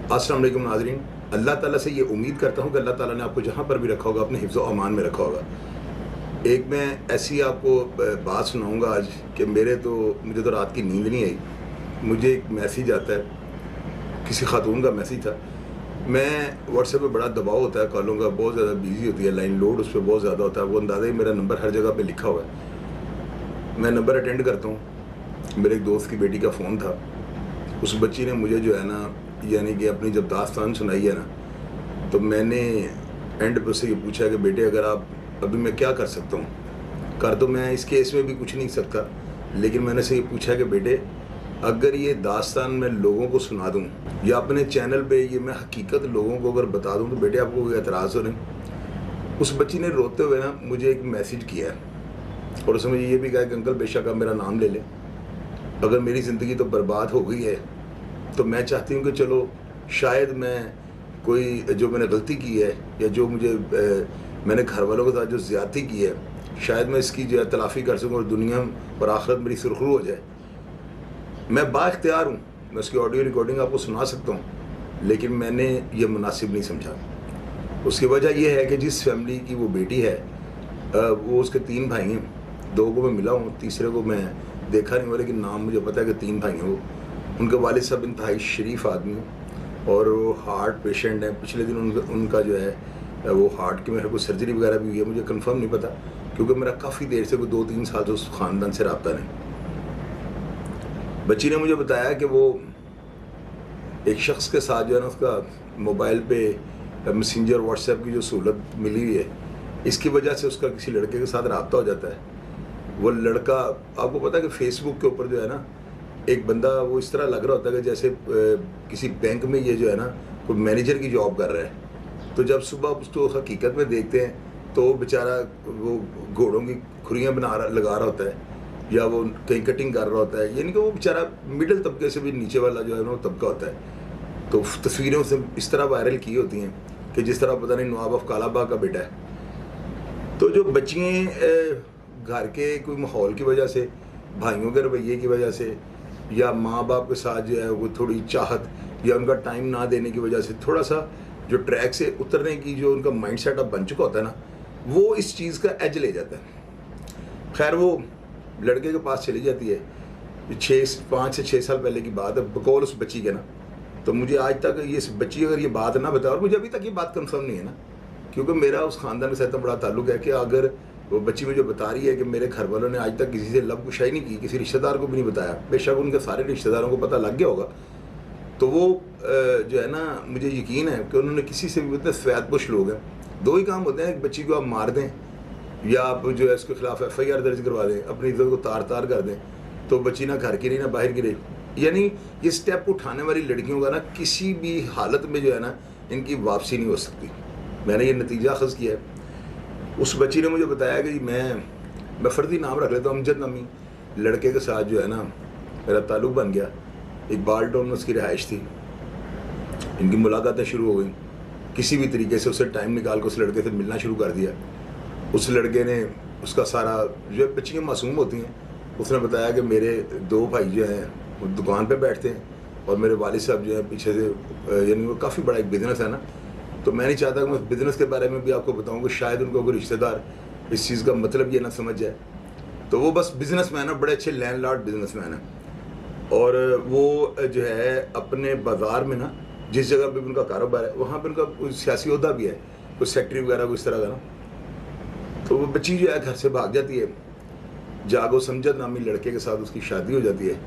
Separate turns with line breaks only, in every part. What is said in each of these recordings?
अस्सलाम वालेकुम नाज़रीन, अल्लाह ताला से ये उम्मीद करता हूँ कि अल्लाह ताला ने आपको जहाँ पर भी रखा होगा अपने हिफ्ज़ व अमान में रखा होगा। एक मैं ऐसी आपको बात सुनाऊँगा आज कि मुझे तो रात की नींद नहीं आई। मुझे एक मैसेज आता है, किसी खातून का मैसेज था। मैं व्हाट्सएप पे बड़ा दबाव होता है कॉलों का, बहुत ज़्यादा बिज़ी होती है लाइन, लोड उस पर बहुत ज़्यादा होता है। वो अंदाज़ा ही मेरा नंबर हर जगह पे लिखा हुआ है। मैं नंबर अटेंड करता हूँ। मेरे एक दोस्त की बेटी का फ़ोन था। उस बच्ची ने मुझे जो है ना, यानी कि अपनी जब दास्तान सुनाई है ना, तो मैंने एंड पर से ये पूछा कि बेटे अगर आप अभी मैं क्या कर सकता हूँ। कर तो मैं इस केस में भी कुछ नहीं सकता, लेकिन मैंने से ये पूछा कि बेटे अगर ये दास्तान मैं लोगों को सुना दूँ या अपने चैनल पे ये मैं हकीकत लोगों को अगर बता दूँ तो बेटे आपको कोई एतराज़ हो नहीं। उस बच्ची ने रोते हुए ना मुझे एक मैसेज किया है और उसमें ये भी कहा कि अंकल बेशक आप मेरा नाम ले लें, अगर मेरी ज़िंदगी तो बर्बाद हो गई है तो मैं चाहती हूँ कि चलो शायद मैं कोई जो मैंने गलती की है या जो मैंने घर वालों के साथ जो ज़्यादती की है, शायद मैं इसकी जो है तलाफ़ी कर सकूँ और दुनिया और आखिरत मेरी सुरखरू हो जाए। मैं बाइख्तियार हूँ, मैं उसकी ऑडियो रिकॉर्डिंग आपको सुना सकता हूँ, लेकिन मैंने ये मुनासिब नहीं समझा। उसकी वजह यह है कि जिस फैमिली की वो बेटी है वो उसके 3 भाई हैं। 2 को मैं मिला हूँ, तीसरे को मैं देखा नहीं हुआ, लेकिन नाम मुझे पता है कि 3 भाई हैं वो। उनके वालिद साहब इंतहाई शरीफ आदमी हैं और वो हार्ट पेशेंट हैं। पिछले दिन उनका जो है वो हार्ट की मेरे को सर्जरी वगैरह भी हुई है, मुझे कंफर्म नहीं पता क्योंकि मेरा काफ़ी देर से कोई 2-3 साल से उस ख़ानदान से रब्ता नहीं। बच्ची ने मुझे बताया कि वो एक शख्स के साथ जो है ना, उसका मोबाइल पे मैसेंजर व्हाट्सएप की जो सहूलत मिली हुई है, इसकी वजह से उसका किसी लड़के के साथ रब्ता हो जाता है। वो लड़का, आपको पता है कि फेसबुक के ऊपर जो है ना, एक बंदा वो इस तरह लग रहा होता है कि जैसे किसी बैंक में ये जो है ना कोई मैनेजर की जॉब कर रहा है। तो जब सुबह उसको हकीकत में देखते हैं तो बेचारा वो घोड़ों की खुरियाँ लगा रहा होता है या वो कहीं कटिंग कर रहा होता है, यानी कि वो बेचारा मिडिल तबके से भी नीचे वाला जो है ना वो तबका होता है। तो तस्वीरें उसने इस तरह वायरल की होती हैं कि जिस तरह पता नहीं नवाब ऑफ कालाबाग का बेटा है। तो जो बच्चियाँ घर के कोई माहौल की वजह से, भाइयों के रवैये की वजह से या माँ बाप के साथ जो है वो थोड़ी चाहत या उनका टाइम ना देने की वजह से थोड़ा सा जो ट्रैक से उतरने की जो उनका माइंड सेट अब बन चुका होता है ना, वो इस चीज़ का एज ले जाता है। खैर वो लड़के के पास चली जाती है। 5 से 6 साल पहले की बात है, बकौल उस बच्ची के ना। तो मुझे आज तक ये बच्ची अगर ये बात ना बताए, और मुझे अभी तक ये बात कंफर्म नहीं है ना, क्योंकि मेरा उस ख़ानदान के साथ तो बड़ा ताल्लुक़ है कि अगर वो बच्ची मुझे बता रही है कि मेरे घर वालों ने आज तक किसी से लब कुशाई नहीं की, किसी रिश्तेदार को भी नहीं बताया, बेशक उनके सारे रिश्तेदारों को पता लग गया होगा, तो वो जो है ना, मुझे यकीन है कि उन्होंने किसी से भी, इतने सफ़ेदपोश लोग हैं, 2 ही काम होते हैं, एक बच्ची को आप मार दें या आप जो है उसके खिलाफ FIR दर्ज करवा दें, अपनी इज्जत को तार तार कर दें, तो बच्ची ना घर की रही ना बाहर की रही। यानी ये स्टेप उठाने वाली लड़कियों का ना किसी भी हालत में जो है ना इनकी वापसी नहीं हो सकती। मैंने ये नतीजा अखज़ किया है। उस बच्ची ने मुझे बताया कि मैं फ़र्दी नाम रख लेता हूँ, अमजद नामी लड़के के साथ जो है ना मेरा ताल्लुक़ बन गया। इकबाल टाउन में उसकी रिहाइश थी, इनकी मुलाकातें शुरू हो गई। किसी भी तरीके से उसे टाइम निकाल कर उस लड़के से मिलना शुरू कर दिया। उस लड़के ने उसका सारा, जो बच्चियाँ मासूम होती हैं, उसने बताया कि मेरे 2 भाई जो हैं वो दुकान पे बैठते हैं और मेरे वालिद साहब जो है पीछे से, यानी वो काफ़ी बड़ा एक बिज़नेस है ना, तो मैं नहीं चाहता कि मैं बिज़नेस के बारे में भी आपको बताऊं कि शायद उनको कोई रिश्तेदार इस चीज़ का मतलब ये ना समझ जाए। तो वो बस बिज़नेसमैन है, बड़े अच्छे लैंडलॉर्ड बिज़नेसमैन है, और वो जो है अपने बाज़ार में ना, जिस जगह पे उनका कारोबार है वहाँ पे उनका कोई सियासी ओहदा भी है, कोई सेक्रेटरी वगैरह कोई इस तरह का ना। तो वो बच्ची जो है घर से भाग जाती है, जागो समजद नामी लड़के के साथ उसकी शादी हो जाती है।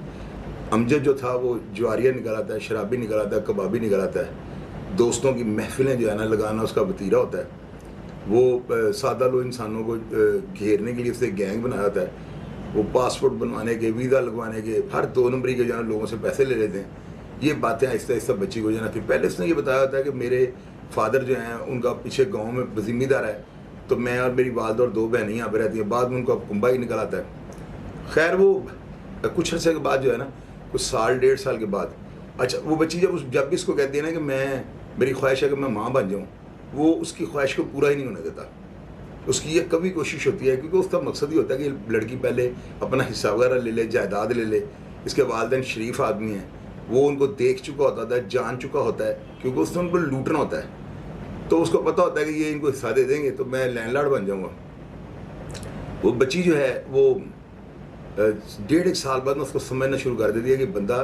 अमजद जो था वो ज्वारिया निकल आता है, शराबी निकल आता है, कबाबी निकल आता है, दोस्तों की महफिलें जो है ना लगाना उसका वतीरा होता है। वो सादा लो इंसानों को घेरने के लिए उसने गैंग बनाया होता है। वो पासपोर्ट बनवाने के, वीज़ा लगवाने के, हर 2 नंबरी के जो है लोगों से पैसे ले लेते हैं। ये बातें आहिस्ता आहिस्ता बच्ची को जो है ना, फिर पहले उसने ये बताया होता है कि मेरे फादर जो हैं उनका पीछे गाँव में ज़िम्मेदार है, तो मैं और मेरी वालदा और 2 बहनें यहाँ पर रहती हैं। बाद में उनका कुंबा ही निकल आता है। खैर वो कुछ अर्से के बाद जो है ना, कुछ साल 1.5 साल के बाद, अच्छा वो बच्ची जब भी इसको कहती है ना कि मेरी ख्वाहिश है कि मैं माँ बन जाऊँ, वो उसकी ख्वाहिश को पूरा ही नहीं होने देता। उसकी ये कभी कोशिश होती है, क्योंकि उसका मकसद ही होता है कि लड़की पहले अपना हिस्सा वगैरह ले ले, जायदाद ले ले। इसके वालिदैन शरीफ आदमी हैं, वो उनको देख चुका होता था, जान चुका होता है, क्योंकि उसने उनको लूटना होता है। तो उसको पता होता है कि ये इनको हिस्सा दे देंगे तो मैं लैंडलॉर्ड बन जाऊँगा। वो बच्ची जो है वो 1.5 साल बाद में उसको समझना शुरू कर देती है कि बंदा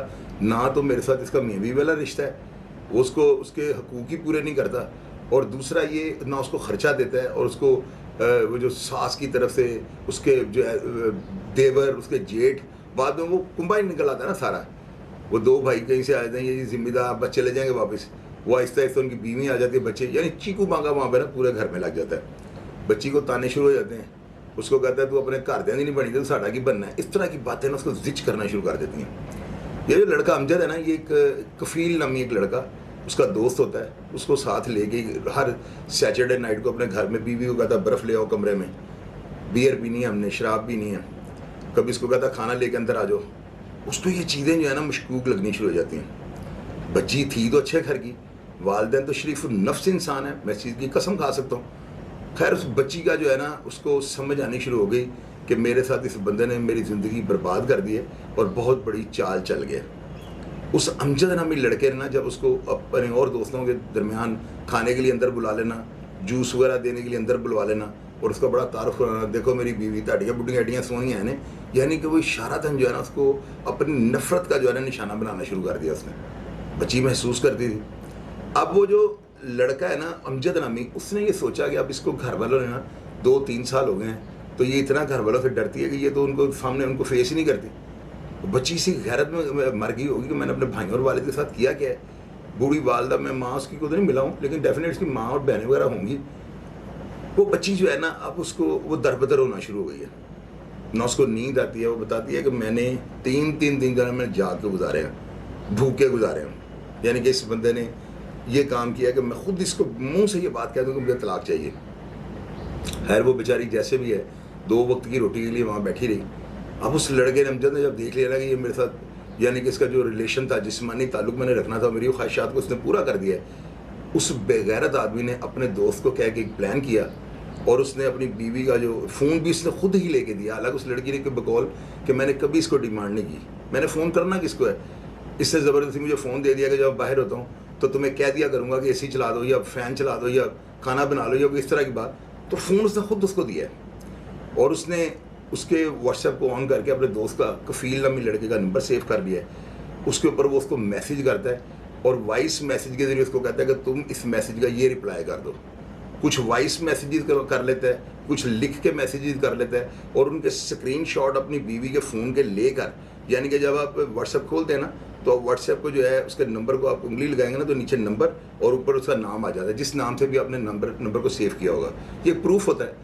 ना तो मेरे साथ इसका मियाँ बीवी वाला रिश्ता है, वो उसको उसके हकूक़ ही पूरे नहीं करता, और दूसरा ये ना उसको ख़र्चा देता है, और उसको वो जो सास की तरफ से उसके जो है देवर, उसके जेठ, बाद में वो कुंभा ही निकल आता है ना सारा। वो 2 भाई कहीं से आए थे, ये जिम्मेदार बच्चे ले जाएंगे वापस, वो आहिस्ता आहिस्ता उनकी बीवी आ जाती है, बच्चे, यानी चीकू मांगा वहाँ पर ना पूरे घर में लग जाता है। बच्ची को ताने शुरू हो जाते हैं, उसको कहता है तू अपने घर दे नहीं बनी तो साड़ा की बनना है। इस तरह की बातें ना उसको जिच करना शुरू कर देती हैं। ये जो लड़का अमजद है ना, ये एक कफील नामी एक लड़का, उसका दोस्त होता है, उसको साथ लेके हर सैटरडे नाइट को अपने घर में बीवी को कहता बर्फ़ ले आओ कमरे में, बियर पीनी है हमने, शराब पीनी है, कभी इसको कहता खाना लेके अंदर आ जाओ। उसको ये चीज़ें जो है ना मशकूक लगनी शुरू हो जाती हैं। बच्ची थी तो अच्छे घर की, वालिदैन तो शरीफ नफ्स इंसान है, मैं इस चीज़ की कसम खा सकता हूँ। खैर उस बच्ची का जो है ना उसको समझ आनी शुरू हो गई कि मेरे साथ इस बंदे ने मेरी ज़िंदगी बर्बाद कर दी है और बहुत बड़ी चाल चल गया। उस अमजद नामी लड़के ने ना जब उसको अपने और दोस्तों के दरमियान खाने के लिए अंदर बुला लेना, जूस वगैरह देने के लिए अंदर बुलवा लेना, और उसका बड़ा तारुफ कराना, देखो मेरी बीवी ताड़ियाँ बुढ़ियाँ हड्डियाँ सोनी हैं ने, यानी कि वो इशारतन जो है ना उसको अपनी नफ़रत का जो है ना निशाना बनाना शुरू कर दिया उसने। बच्ची महसूस करती थी। अब वो जो लड़का है ना अमजद नामी, उसने ये सोचा कि अब इसको घर वालों ने ना 2-3 साल हो गए हैं, तो ये इतना घर वालों से डरती है कि ये तो उनको सामने उनको फेस ही नहीं करती। तो बच्ची इसी गैरत में मर गई होगी कि मैंने अपने भाई और वालिद के साथ किया क्या है। बूढ़ी वालदा, मैं माँ उसकी को तो नहीं मिला हूँ, लेकिन डेफिनेट उसकी माँ और बहनें वगैरह होंगी। वो बच्ची जो है ना अब उसको वो दरबदर होना शुरू हो गई है ना, उसको नींद आती है। वो बताती है कि मैंने 3 दिन जो है मैंने जाग के गुजारे हैं, भूखे गुजारे हैं, यानी कि इस बंदे ने ये काम किया कि मैं खुद इसको मुंह से ये बात कह दूँ कि मुझे तलाक चाहिए। खैर वो बेचारी जैसे भी है 2 वक्त की रोटी के लिए वहाँ बैठी रही। अब उस लड़के ने अमजद ने जब देख लिया ना कि ये मेरे साथ, यानी कि इसका जो रिलेशन था, जिस्मानी ताल्लुक मैंने रखना था, मेरी ख्वाहिशात को उसने पूरा कर दिया है, उस बेगैरत आदमी ने अपने दोस्त को कह के एक प्लान किया, और उसने अपनी बीवी का जो फ़ोन भी उसने खुद ही लेके दिया। हालांकि उस लड़की ने बकौल कि मैंने कभी इसको डिमांड नहीं की, मैंने फ़ोन करना किसको है, इससे ज़बरदस्ती मुझे फ़ोन दे दिया कि जब बाहर होता हूँ तो तुम्हें कह दिया करूँगा कि एसी चला दो या फ़ैन चला दो या खाना बना लो या इस तरह की बात। तो फ़ोन उसने खुद उसको दिया है, और उसने उसके व्हाट्सएप को ऑन करके अपने दोस्त का कफील नामी लड़के का नंबर सेव कर लिया है। उसके ऊपर वो उसको मैसेज करता है, और वॉइस मैसेज के ज़रिए उसको कहता है कि तुम इस मैसेज का ये रिप्लाई कर दो। कुछ वॉइस मैसेजेस कर लेता है, कुछ लिख के मैसेजेस कर लेता है, और उनके स्क्रीनशॉट अपनी बीवी के फ़ोन के लेकर, यानी कि जब आप व्हाट्सएप खोलते हैं ना तो व्हाट्सएप को जो है उसके नंबर को आप उंगली लगाएंगे ना तो नीचे नंबर और ऊपर उसका नाम आ जाता है, जिस नाम से भी आपने नंबर को सेव किया होगा, ये प्रूफ होता है।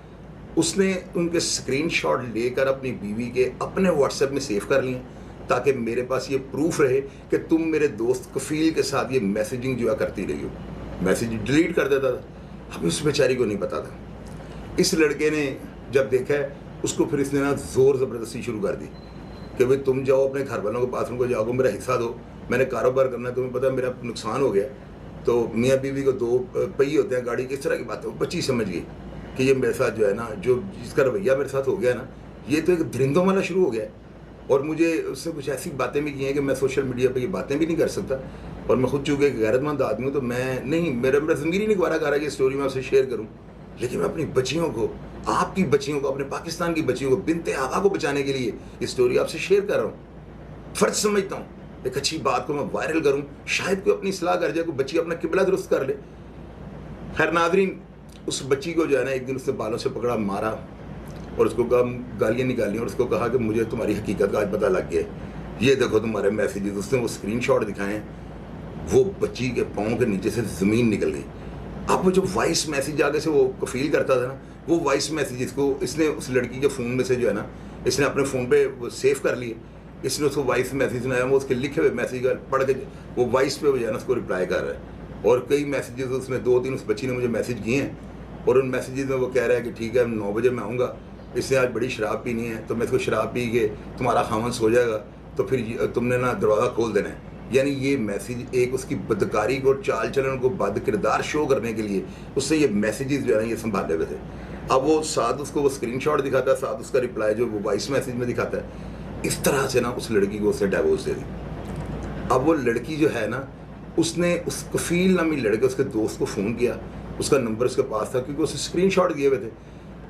उसने उनके स्क्रीनशॉट लेकर अपनी बीवी के अपने व्हाट्सएप में सेव कर लिए, ताकि मेरे पास ये प्रूफ रहे कि तुम मेरे दोस्त कफील के साथ ये मैसेजिंग जो है करती रही हो। मैसेज डिलीट कर देता था, अब उस बेचारी को नहीं पता था। इस लड़के ने जब देखा है उसको, फिर इसने ना ज़ोर ज़बरदस्ती शुरू कर दी कि भाई तुम जाओ अपने घर वालों के पास, उनको जाओ मेरा हिस्सा दो, मैंने कारोबार करना है, तुम्हें पता है मेरा नुकसान हो गया, तो मियाँ बीवी को 2 पहिए होते हैं गाड़ी के, इस तरह की बात है। बच्ची समझ गई कि ये मेरे साथ जो है ना, जो जिसका रवैया मेरे साथ हो गया ना, ये तो एक दरिंदों वाला शुरू हो गया है, और मुझे उससे कुछ ऐसी बातें भी की हैं कि मैं सोशल मीडिया पे ये बातें भी नहीं कर सकता, और मैं खुद चूँकि एक गैरतमंद आदमी हूँ तो मैं नहीं, मेरा ज़मीर ही नहीं गवारा कर रहा है कि स्टोरी मैं आपसे शेयर करूँ, लेकिन मैं अपनी बच्चियों को, आपकी बच्चियों को, अपने पाकिस्तान की बच्चियों को, बिनते आवा को बचाने के लिए ये स्टोरी आपसे शेयर कर रहा हूँ। फ़र्ज समझता हूँ एक अच्छी बात को मैं वायरल करूँ, शायद कोई अपनी इस्लाह कर जाए, कोई बच्ची अपना किबला दुरुस्त कर ले। खैर नाज़रीन, उस बच्ची को जो है ना एक दिन उसने बालों से पकड़ा, मारा, और उसको गालियाँ निकाली, और उसको कहा कि मुझे तुम्हारी हकीकत का आज पता लग गया, ये देखो तुम्हारे मैसेजेस। उसने वो स्क्रीनशॉट दिखाए, वो बच्ची के पाँव के नीचे से ज़मीन निकल गई। अब वो जो वॉइस मैसेज आगे से वो फील करता था ना, वो वॉइस मैसेजेस को इसने उस लड़की के फ़ोन में से जो है ना, इसने अपने फ़ोन पे वो सेव कर लिए। इसने उसको वॉइस मैसेज सुनाया, वो उसके लिखे हुए मैसेज पढ़ के वो वॉइस पे वो जो है ना उसको रिप्लाई कर रहा है। और कई मैसेजेस उसमें 2-3 उस बच्ची ने मुझे मैसेज किए हैं, और उन मैसेजेस में वो कह रहा है कि ठीक है 9 बजे मैं आऊँगा, इसने आज बड़ी शराब पीनी है, तो मैं इसको शराब पी के तुम्हारा खामन सो जाएगा, तो फिर तुमने ना दरवाज़ा खोल देना है। यानी ये मैसेज एक उसकी बदकारी को, चाल चलन को, बद किरदार शो करने के लिए उससे ये मैसेजेस जो है ना ये संभाले हुए थे। अब वो साथ उसको वो स्क्रीनशॉट दिखाता है, साथ उसका रिप्लाई जो वो वॉइस मैसेज में दिखाता है। इस तरह से ना उस लड़की को उससे डाइवोर्स दे दी। اب وہ لڑکی جو ہے نا, اس نے اس کفیل نامی لڑکے اس کے دوست کو فون کیا, اس کا نمبر اس کے پاس تھا کیونکہ اسے اسکرین شاٹ دیے ہوئے تھے.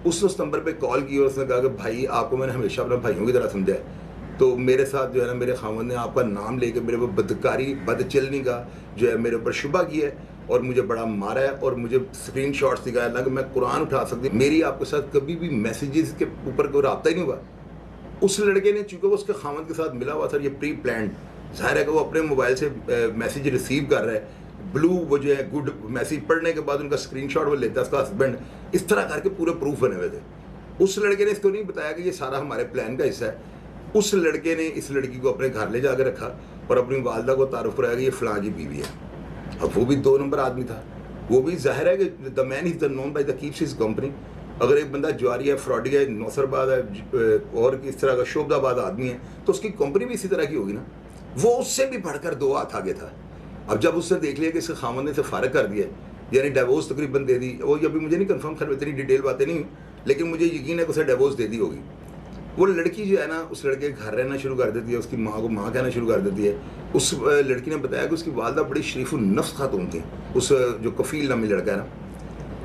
اس نے اس نمبر پہ کال کی اور اس نے کہا کہ بھائی آپ کو میں نے ہمیشہ اپنے بھائیوں کی طرح سمجھا ہے, تو میرے ساتھ جو ہے نا میرے خاوند نے آپ کا نام لے کے میرے کو بدکاری بد چلنے کا جو ہے میرے اوپر شبہ کیا ہے اور مجھے بڑا مارا ہے اور مجھے اسکرین شاٹس دکھایا اللہ کہ میں قرآن اٹھا سکتی, میری آپ کے ساتھ کبھی بھی میسیجز کے اوپر کوئی رابطہ ہی نہیں ہوا. اس لڑکے نے چونکہ وہ اس کے خاوند کے ساتھ ملا ہوا تھا, یہ پری پلانڈ, ظاہر ہے کہ وہ اپنے موبائل سے میسیج ریسیو کر رہا ہے, بلو وہ جو ہے گڈ میسیج پڑھنے کے بعد ان کا اسکرین شاٹ وہ لیتا ہے اس کا ہسبینڈ, اس طرح کر کے پورے پروف بنے ہوئے تھے. اس لڑکے نے اس کو نہیں بتایا کہ یہ سارا ہمارے پلان کا حصہ ہے. اس لڑکے نے اس لڑکی کو اپنے گھر لے جا کے رکھا اور اپنی والدہ کو تعارف کرایا کہ یہ فلاں کی بیوی ہے. اب وہ بھی 2 نمبر آدمی تھا, وہ بھی ظاہر ہے کہ the man is the known by the keeps his company. اگر ایک بندہ جواری ہے, فراڈی ہے, نوسرباد ہے اور اس طرح کا شعبہ آباد آدمی ہے تو اس کی کمپنی بھی اسی طرح کی ہوگی نا. وہ اس سے بھی بڑھ کر 2 ہاتھ آگے تھا. اب جب اس نے دیکھ لیا کہ اس کے خاوند نے اسے فارغ کر دیا, یعنی ڈیوورس تقریباً دے دی, وہ ابھی مجھے نہیں کنفرم کر, اتنی ڈیٹیل باتیں نہیں, لیکن مجھے یقین ہے کہ اسے ڈیوورس دے دی ہوگی. وہ لڑکی جو ہے نا اس لڑکے کے گھر رہنا شروع کر دیتی ہے, اس کی ماں کو ماں کہنا شروع کر دیتی ہے. اس لڑکی نے بتایا کہ اس کی والدہ بڑی شریف النفس خاتون تھیں, اس جو کفیل نامی لڑکا ہے نا.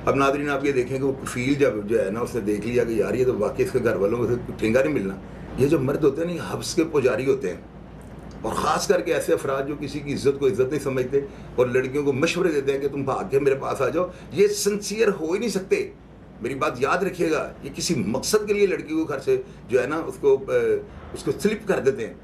اب ناظرین آپ یہ دیکھیں کہ وہ کفیل جب جو ہے نا اس نے دیکھ لیا کہ یار یہ تو واقعی اس کے گھر والوں کو ٹھنگا نہیں ملنا. یہ جو مرد ہوتے ہیں نا یہ حبس کے پجاری ہوتے ہیں, اور خاص کر کے ایسے افراد جو کسی کی عزت کو عزت نہیں سمجھتے اور لڑکیوں کو مشورے دیتے ہیں کہ تم بھاگ کے میرے پاس آ جاؤ, یہ سنسیئر ہو ہی نہیں سکتے. میری بات یاد رکھیے گا, یہ کسی مقصد کے لیے لڑکی کو گھر سے جو ہے نا اس کو سلپ کر دیتے ہیں.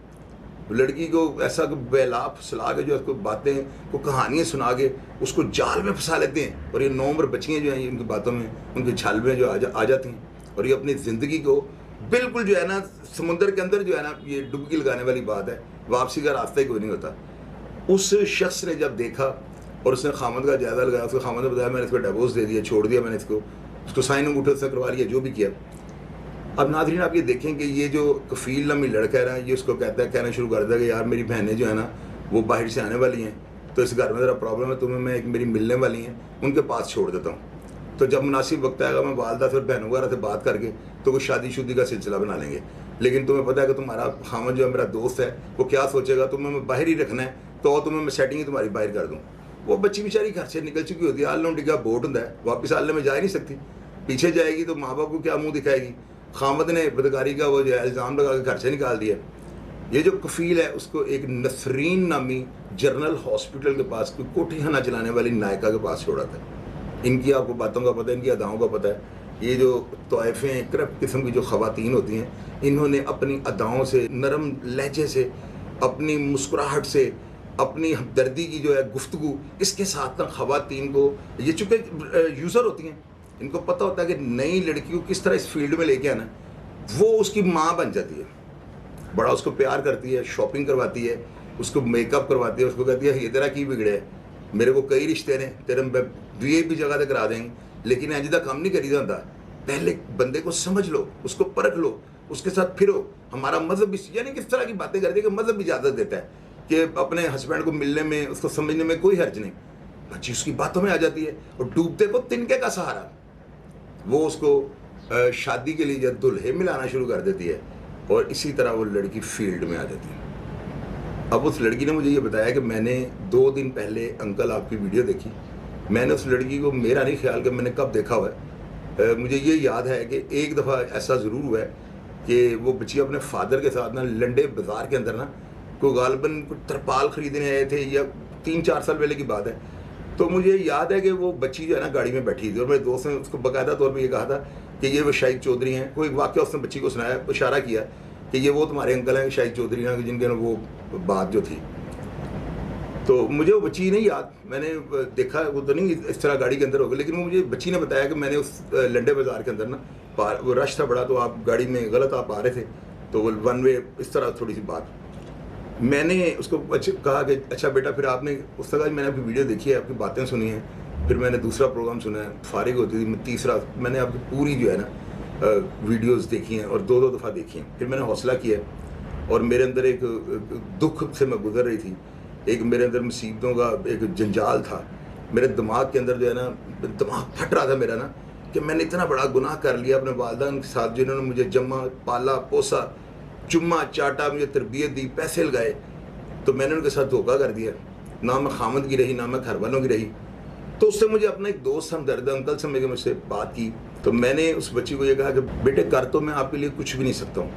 لڑکی کو ایسا بیلا پھسلا کے جو اس کو باتیں کو کہانیاں سنا کے اس کو جال میں پھنسا لیتے ہیں, اور یہ 9 عمر بچیاں جو ہیں ان کی باتوں میں ان کی چھال میں جو آ جاتی ہیں, اور یہ اپنی زندگی کو بالکل جو ہے نا سمندر کے اندر جو ہے نا یہ ڈبکی لگانے والی بات ہے, واپسی کا راستہ ہی کوئی نہیں ہوتا. اس شخص نے جب دیکھا اور اس نے خاوند کا جائزہ لگایا, اس کے خاوند نے بتایا میں نے اس کو ڈیوورس دے دیا, چھوڑ دیا میں نے اس کو سائن انگوٹھے سے کروا لیا, جو بھی کیا. اب ناظرین آپ یہ دیکھیں کہ یہ جو کفیل نامی لڑکا ہے نا یہ اس کو کہتا ہے, کہنا شروع کر دیا کہ یار میری بہنیں جو ہے نا وہ باہر سے آنے والی ہیں, تو اس گھر میں ذرا پرابلم ہے, تمہیں میں ایک میری ملنے والی ہیں ان کے پاس چھوڑ دیتا ہوں, تو جب مناسب وقت آئے گا میں والدہ سے اور بہنوں وغیرہ سے بات کر کے تو وہ شادی شدی کا سلسلہ بنا لیں گے. لیکن تمہیں پتہ ہے کہ تمہارا خاوند جو ہے میرا دوست ہے, وہ کیا سوچے گا, تمہیں میں باہر ہی رکھنا ہے تو تمہیں میں سیٹنگ ہی تمہاری باہر کر دوں. وہ بچی بیچاری گھر سے نکل چکی ہوتی ہے, آلوں ڈگا بوٹ ہوتا ہے, واپس آلنے میں جا ہی نہیں سکتی, پیچھے جائے گی تو ماں باپ کو کیا منہ دکھائے گی. خاوند نے بدکاری کا وہ جو ہے الزام لگا کے گھر سے نکال دیا. یہ جو کفیل ہے اس کو ایک نسرین نامی جنرل ہاسپٹل کے پاس کوئی کوٹھی خانہ چلانے والی نائکہ کے پاس چھوڑا تھا. ان کی آپ کو باتوں کا پتہ ہے, ان کی اداؤں کا پتہ ہے. یہ جو طائفیں کرپٹ قسم کی جو خواتین ہوتی ہیں, انہوں نے اپنی اداؤں سے, نرم لہجے سے, اپنی مسکراہٹ سے, اپنی ہمدردی کی جو ہے گفتگو, اس کے ساتھ نا خواتین کو, یہ چونکہ یوزر ہوتی ہیں, ان کو پتہ ہوتا ہے کہ نئی لڑکی کو کس طرح اس فیلڈ میں لے کے آنا, وہ اس کی ماں بن جاتی ہے. بڑا اس کو پیار کرتی ہے, شاپنگ کرواتی ہے, اس کو میک اپ کرواتی ہے, اس کو کہتی ہے یہ تیرا کی بگڑے ہے, میرے کو کئی رشتے نے تیرے بھی جگہ تک کرا دیں گے, لیکن اجدہ کام نہیں کری جاتا. پہلے بندے کو سمجھ لو, اس کو پرکھ لو, اس کے ساتھ پھرو. ہمارا مذہب یعنی کس طرح کی باتیں کرتی ہے کہ مذہب اجازت دیتا ہے کہ اپنے ہسبینڈ کو ملنے میں, اس کو سمجھنے میں کوئی حرج نہیں. بچی اس کی باتوں میں آ جاتی ہے, اور ڈوبتے کو تنکے کا سہارا, وہ اس کو شادی کے لیے جب دلہے ملانا شروع کر دیتی ہے, اور اسی طرح وہ لڑکی فیلڈ میں آ جاتی ہے. اب اس لڑکی نے مجھے یہ بتایا کہ میں نے 2 دن پہلے انکل آپ کی ویڈیو دیکھی. میں نے اس لڑکی کو, میرا نہیں خیال کہ میں نے کب دیکھا ہوا ہے, مجھے یہ یاد ہے کہ ایک دفعہ ایسا ضرور ہوا ہے کہ وہ بچی اپنے فادر کے ساتھ نا لنڈے بازار کے اندر نا کوئی غالباً ترپال خریدنے آئے تھے, یا 3-4 سال پہلے کی بات ہے. تو مجھے یاد ہے کہ وہ بچی جو ہے نا گاڑی میں بیٹھی تھی, اور میرے دوست نے اس کو باقاعدہ طور پہ یہ کہا تھا کہ یہ وہ شاہد چودھری ہیں. کوئی واقعہ اس نے بچی کو سنایا, اشارہ کیا کہ یہ وہ تمہارے انکل ہیں شاہد چودھری ہیں, جن کے وہ بات جو تھی. تو مجھے وہ بچی نہیں یاد, میں نے دیکھا وہ تو نہیں اس طرح گاڑی کے اندر ہوگا, لیکن وہ مجھے بچی نے بتایا کہ میں نے اس لنڈے بازار کے اندر نا وہ رش تھا بڑا, تو آپ گاڑی میں غلط آپ آ رہے تھے, تو وہ 1 وے اس طرح تھوڑی سی بات. میں نے اس کو کہا کہ اچھا بیٹا, پھر آپ نے اس طرح میں نے آپ کی ویڈیو دیکھی ہے, آپ کی باتیں سنی ہیں, پھر میں نے دوسرا پروگرام سنا ہے, فارغ ہوتی تھی میں تیسرا, میں نے آپ کی پوری جو ہے نا ویڈیوز دیکھی ہیں, اور 2 دفعہ دیکھی ہیں. پھر میں نے حوصلہ کیا, اور میرے اندر ایک دکھ سے میں گزر رہی تھی, ایک میرے اندر مصیبتوں کا ایک جنجال تھا میرے دماغ کے اندر جو ہے نا, دماغ پھٹ رہا تھا میرا نا, کہ میں نے اتنا بڑا گناہ کر لیا اپنے والدین کے ساتھ, جنہوں نے مجھے جمع پالا پوسا, چما چاٹا, مجھے تربیت دی, پیسے لگائے, تو میں نے ان کے ساتھ دھوکہ کر دیا، نہ میں خامد کی رہی نہ میں گھر والوں کی رہی. تو اس سے مجھے اپنا ایک دوست ہمدرد انکل سمجھ کے مجھ سے بات کی. تو میں نے اس بچی کو یہ کہا کہ بیٹے کر تو میں آپ کے لیے کچھ بھی نہیں سکتا ہوں،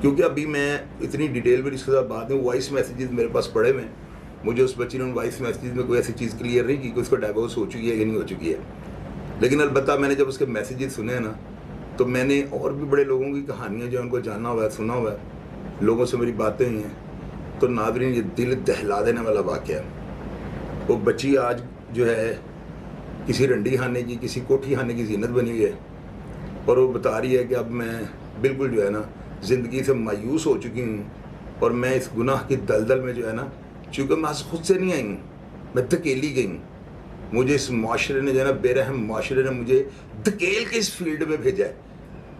کیونکہ ابھی میں اتنی ڈیٹیل میں اس کے ساتھ بات نہیں. وائس میسیجز میرے پاس پڑے ہوئے ہیں. مجھے اس بچی نے ان وائس میسیجز میں کوئی ایسی چیز کلیئر نہیں کی کہ اس کو ڈائیورس ہو چکی ہے یا نہیں ہو چکی ہے. لیکن البتہ میں نے جب اس کے میسیجز سنے ہیں نا، تو میں نے اور بھی بڑے لوگوں کی کہانیاں جو ان کو جانا ہوا ہے، سنا ہوا ہے، لوگوں سے میری باتیں ہوئی ہیں. تو ناظرین یہ دل دہلا دینے والا واقعہ ہے. وہ بچی آج جو ہے کسی رنڈی خانے کی، کسی کوٹھی خانے کی زینت بنی ہوئی ہے، اور وہ بتا رہی ہے کہ اب میں بالکل جو ہے نا زندگی سے مایوس ہو چکی ہوں، اور میں اس گناہ کی دلدل میں جو ہے نا، چونکہ میں خود سے نہیں آئی ہوں، میں دھکیلی گئی ہوں. مجھے اس معاشرے نے جو ہے نا، بے رحم معاشرے نے مجھے دھکیل کے اس فیلڈ میں بھیجا ہے.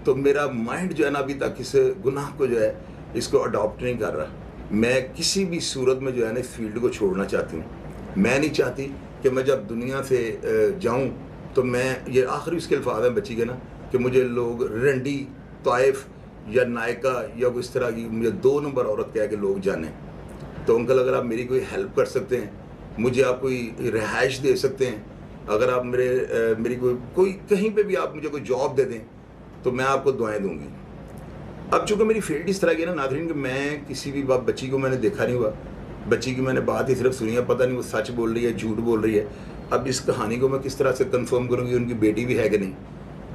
تو میرا مائنڈ جو ہے نا ابھی تک اس گناہ کو جو ہے اس کو اڈاپٹ نہیں کر رہا. میں کسی بھی صورت میں جو ہے نا اس فیلڈ کو چھوڑنا چاہتی ہوں. میں نہیں چاہتی کہ میں جب دنیا سے جاؤں تو میں یہ آخری اس کے الفاظ ہیں بچی کے نا، کہ مجھے لوگ رنڈی، طائف یا نائکہ یا اس طرح کی مجھے 2 نمبر عورت کہہ کے لوگ جانیں. تو انکل اگر آپ میری کوئی ہیلپ کر سکتے ہیں، مجھے آپ کوئی رہائش دے سکتے ہیں، اگر آپ میری کوئی کہیں پہ بھی آپ مجھے کوئی جاب دے دیں تو میں آپ کو دعائیں دوں گی. اب چونکہ میری فیلڈ اس طرح کی ہے نا ناظرین، کہ میں کسی بھی بچی کو میں نے دیکھا نہیں ہوا، بچی کی میں نے بات ہی صرف سنی ہے، پتہ نہیں وہ سچ بول رہی ہے جھوٹ بول رہی ہے. اب اس کہانی کو میں کس طرح سے کنفرم کروں گی ان کی بیٹی بھی ہے کہ نہیں.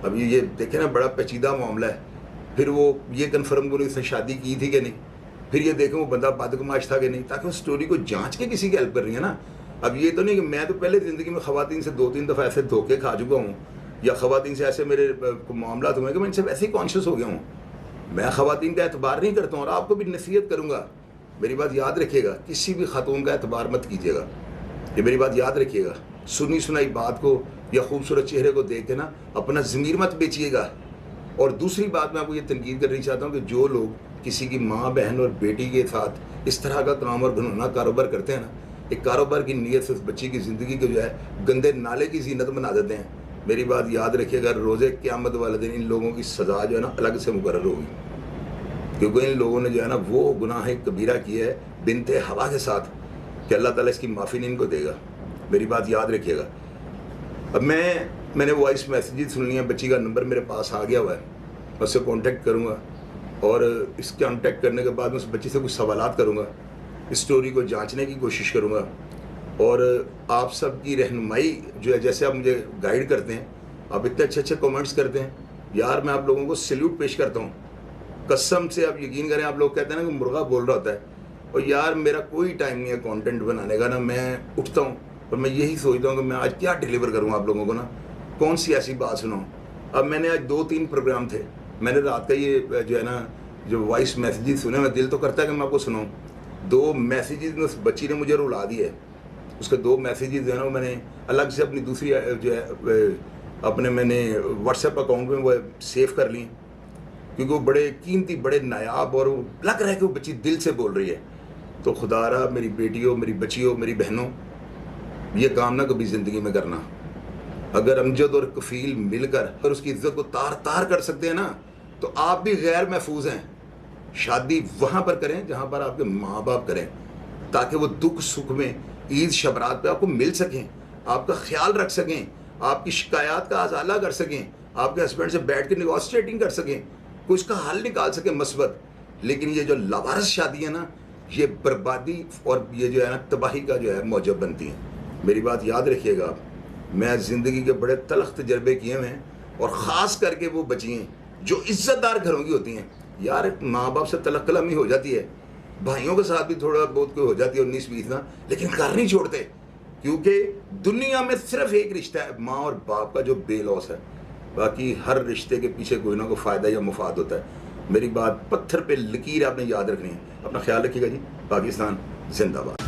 اب یہ دیکھیں نا بڑا پیچیدہ معاملہ ہے. پھر وہ یہ کنفرم کروں اس نے شادی کی تھی کہ نہیں، پھر یہ دیکھیں وہ بندہ بدگماش تھا کہ نہیں، تاکہ اس سٹوری کو جانچ کے کسی کی ہیلپ کر رہی ہے نا. اب یہ تو نہیں کہ میں تو پہلے زندگی میں خواتین سے 2-3 دفعہ ایسے دھوکے کھا چکا ہوں، یا خواتین سے ایسے میرے معاملات ہوئے ہیں کہ میں ان سے ویسے ہی کانشیس ہو گیا ہوں. میں خواتین کا اعتبار نہیں کرتا ہوں، اور آپ کو بھی نصیحت کروں گا، میری بات یاد رکھیے گا، کسی بھی خاتون کا اعتبار مت کیجیے گا. یہ میری بات یاد رکھیے گا. سنی سنائی بات کو یا خوبصورت چہرے کو دیکھ کے نا اپنا ضمیر مت بیچیے گا. اور دوسری بات میں آپ کو یہ تنقید کرنی چاہتا ہوں کہ جو لوگ کسی کی ماں بہن اور بیٹی کے ساتھ اس طرح کا کام اور گھنونا کاروبار کرتے ہیں نا، ایک کاروبار کی نیت سے اس بچی کی زندگی کو جو ہے گندے نالے کی زینت بنا دیتے ہیں. میری بات یاد رکھیے گا، روزے قیامت والے دن ان لوگوں کی سزا جو ہے نا الگ سے مقرر ہوگی، کیونکہ ان لوگوں نے جو ہے نا وہ گناہ کبیرہ کیا ہے بنت ہوا کے ساتھ، کہ اللہ تعالیٰ اس کی معافی نہیں ان کو دے گا. میری بات یاد رکھیے گا. اب میں نے وائس میسیجز سن لی ہیں، بچی کا نمبر میرے پاس آ گیا ہوا ہے، میں اس سے کانٹیکٹ کروں گا، اور اس کانٹیکٹ کرنے کے بعد میں اس بچی سے کچھ سوالات کروں گا، اس سٹوری کو جانچنے کی کوشش کروں گا. اور آپ سب کی رہنمائی جو ہے، جیسے آپ مجھے گائیڈ کرتے ہیں، آپ اتنے اچھے کامنٹس کرتے ہیں، یار میں آپ لوگوں کو سیلیوٹ پیش کرتا ہوں. قسم سے آپ یقین کریں، آپ لوگ کہتے ہیں نا کہ مرغا بول رہا ہوتا ہے، اور یار میرا کوئی ٹائم نہیں ہے کانٹینٹ بنانے کا نا. میں اٹھتا ہوں اور میں یہی سوچتا ہوں کہ میں آج کیا ڈیلیور کروں آپ لوگوں کو نا، کون سی ایسی بات سناؤں. اب میں نے آج 2-3 پروگرام تھے، میں نے رات کا یہ جو ہے نا جو وائس میسیجز سنے، میں دل تو کرتا ہے کہ میں آپ کو سناؤں. 2 میسیجز میں اس بچی نے مجھے رلا دی ہے. اس کے 2 میسیجز جو ہے نا وہ میں نے الگ سے اپنی دوسری جو ہے اپنے میں نے واٹس ایپ اکاؤنٹ میں وہ سیو کر لی، کیونکہ وہ بڑے قیمتی، بڑے نایاب، اور وہ لگ رہا ہے کہ وہ بچی دل سے بول رہی ہے. تو خدا را میری بیٹیوں، میری بچیوں، میری بہنوں، یہ کام نہ کبھی زندگی میں کرنا. اگر امجد اور کفیل مل کر اگر اس کی عزت کو تار تار کر سکتے ہیں نا، تو آپ بھی غیر محفوظ ہیں. شادی وہاں پر کریں جہاں پر آپ کے ماں باپ کریں، تاکہ وہ دکھ سکھ میں عید شبرات پہ آپ کو مل سکیں، آپ کا خیال رکھ سکیں، آپ کی شکایات کا ازالہ کر سکیں، آپ کے ہسبینڈ سے بیٹھ کے نیگوشیٹنگ کر سکیں، کوئی اس کا حل نکال سکیں مثبت. لیکن یہ جو لاوارث شادی ہے نا، یہ بربادی اور یہ جو ہے نا تباہی کا جو ہے موجب بنتی ہیں. میری بات یاد رکھیے گا. میں زندگی کے بڑے تلخ تجربے کیے ہوئے ہیں، اور خاص کر کے وہ بچی ہیں جو عزت دار گھروں کی ہوتی ہیں. یار ماں باپ سے تلق کلامی ہو جاتی ہے، بھائیوں کے ساتھ بھی تھوڑا بہت کوئی ہو جاتی ہے 19-20 نا، لیکن گھر نہیں چھوڑتے، کیونکہ دنیا میں صرف ایک رشتہ ہے، ماں اور باپ کا، جو بے لوس ہے. باقی ہر رشتے کے پیچھے کوئی نہ کوئی فائدہ یا مفاد ہوتا ہے. میری بات پتھر پہ لکیر آپ نے یاد رکھنی ہے. اپنا خیال رکھیے گا جی. پاکستان زندہ باد.